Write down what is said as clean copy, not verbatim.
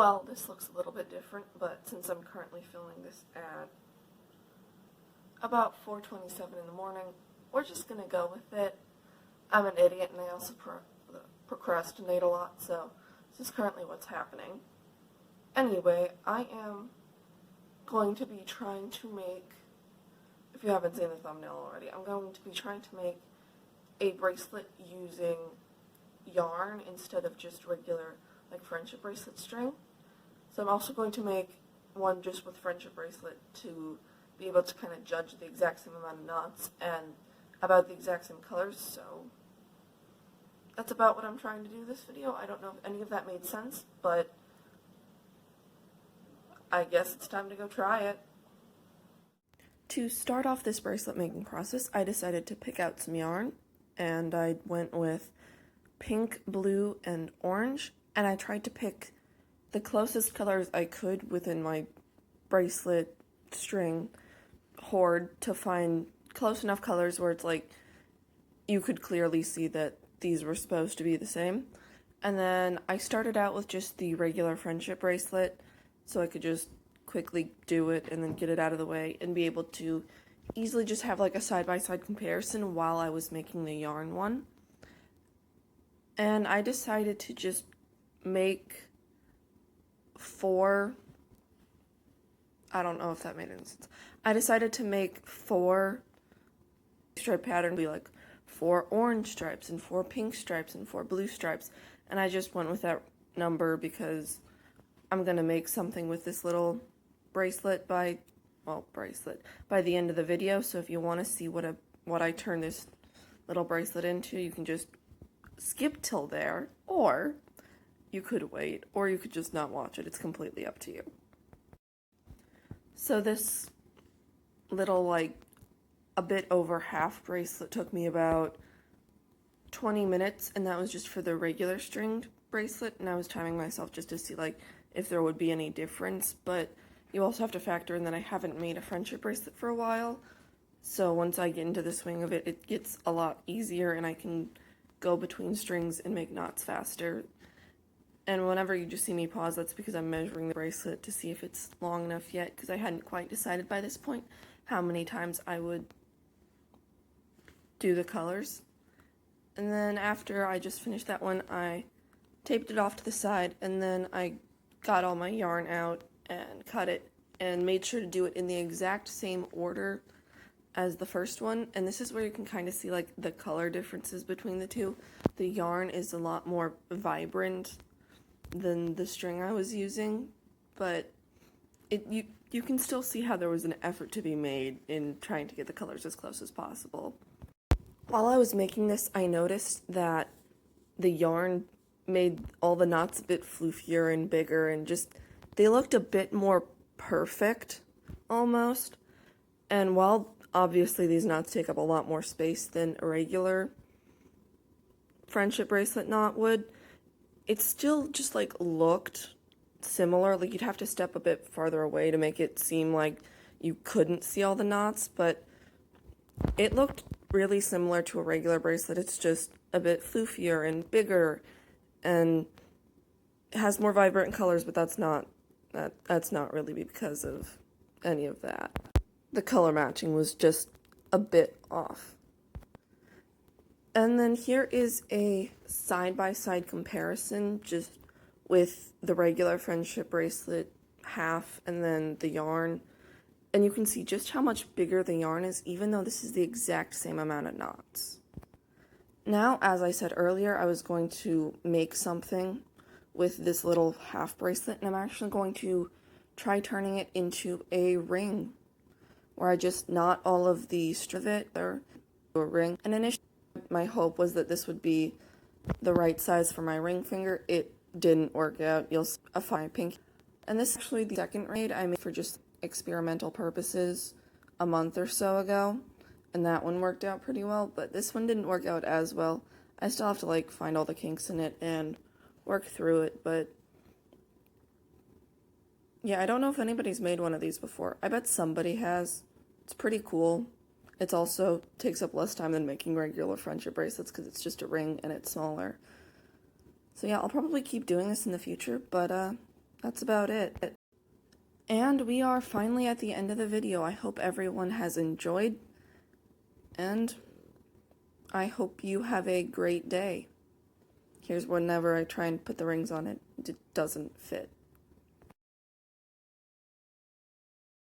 Well, this looks a little bit different, but since I'm currently filming this at about 4:27 in the morning, we're just gonna go with it. I'm an idiot and I also procrastinate a lot, so this is currently what's happening. Anyway, I am going to be trying to make, if you haven't seen the thumbnail already, I'm going to be trying to make a bracelet using yarn instead of just regular like friendship bracelet string. So I'm also going to make one just with friendship bracelet to be able to kind of judge the exact same amount of knots and about the exact same colors. So that's about what I'm trying to do this video. I don't know if any of that made sense, but I guess it's time to go try it. To start off this bracelet making process, I decided to pick out some yarn, and I went with pink, blue, and orange, and I tried to pick the closest colors I could within my bracelet string hoard to find close enough colors where it's like you could clearly see that these were supposed to be the same. And then I started out with just the regular friendship bracelet so I could just quickly do it and then get it out of the way and be able to easily just have like a side-by-side comparison while I was making the yarn one. And I decided to just make 4, I don't know if that made any sense. I decided to make 4 stripe pattern, be like 4 orange stripes and 4 pink stripes and 4 blue stripes, and I just went with that number because I'm gonna make something with this little bracelet by the end of the video. So if you want to see what I turn this little bracelet into, you can just skip till there, or you could wait, or you could just not watch it. It's completely up to you. So this little, like, a bit over half bracelet took me about 20 minutes, and that was just for the regular stringed bracelet, and I was timing myself just to see, like, if there would be any difference, but you also have to factor in that I haven't made a friendship bracelet for a while, so once I get into the swing of it, it gets a lot easier, and I can go between strings and make knots faster. And whenever you just see me pause, that's because I'm measuring the bracelet to see if it's long enough yet, because I hadn't quite decided by this point how many times I would do the colors. And then after I just finished that one, I taped it off to the side, and then I got all my yarn out and cut it and made sure to do it in the exact same order as the first one. And this is where you can kind of see like the color differences between the two. The yarn is a lot more vibrant than the string I was using, but you can still see how there was an effort to be made in trying to get the colors as close as possible. While I was making this, I noticed that the yarn made all the knots a bit floofier and bigger, and just they looked a bit more perfect almost. And while obviously these knots take up a lot more space than a regular friendship bracelet knot would, it still just like looked similar. Like you'd have to step a bit farther away to make it seem like you couldn't see all the knots, but it looked really similar to a regular bracelet. It's just a bit floofier and bigger and has more vibrant colors, but that's not really because of any of that. The color matching was just a bit off. And then here is a side-by-side comparison just with the regular friendship bracelet half and then the yarn. And you can see just how much bigger the yarn is, even though this is the exact same amount of knots. Now, as I said earlier, I was going to make something with this little half bracelet, and I'm actually going to try turning it into a ring, where I just knot all of the strip of it or a ring. And initially, my hope was that this would be the right size for my ring finger. It didn't work out. You'll see a fine pink. And this is actually the second ring I made for just experimental purposes a month or so ago, and that one worked out pretty well, but this one didn't work out as well. I still have to like find all the kinks in it and work through it, but yeah, I don't know if anybody's made one of these before. I bet somebody has. It's pretty cool. It also takes up less time than making regular friendship bracelets because it's just a ring and it's smaller. So yeah, I'll probably keep doing this in the future, but that's about it. And we are finally at the end of the video. I hope everyone has enjoyed, and I hope you have a great day. Here's whenever I try and put the rings on it, it doesn't fit.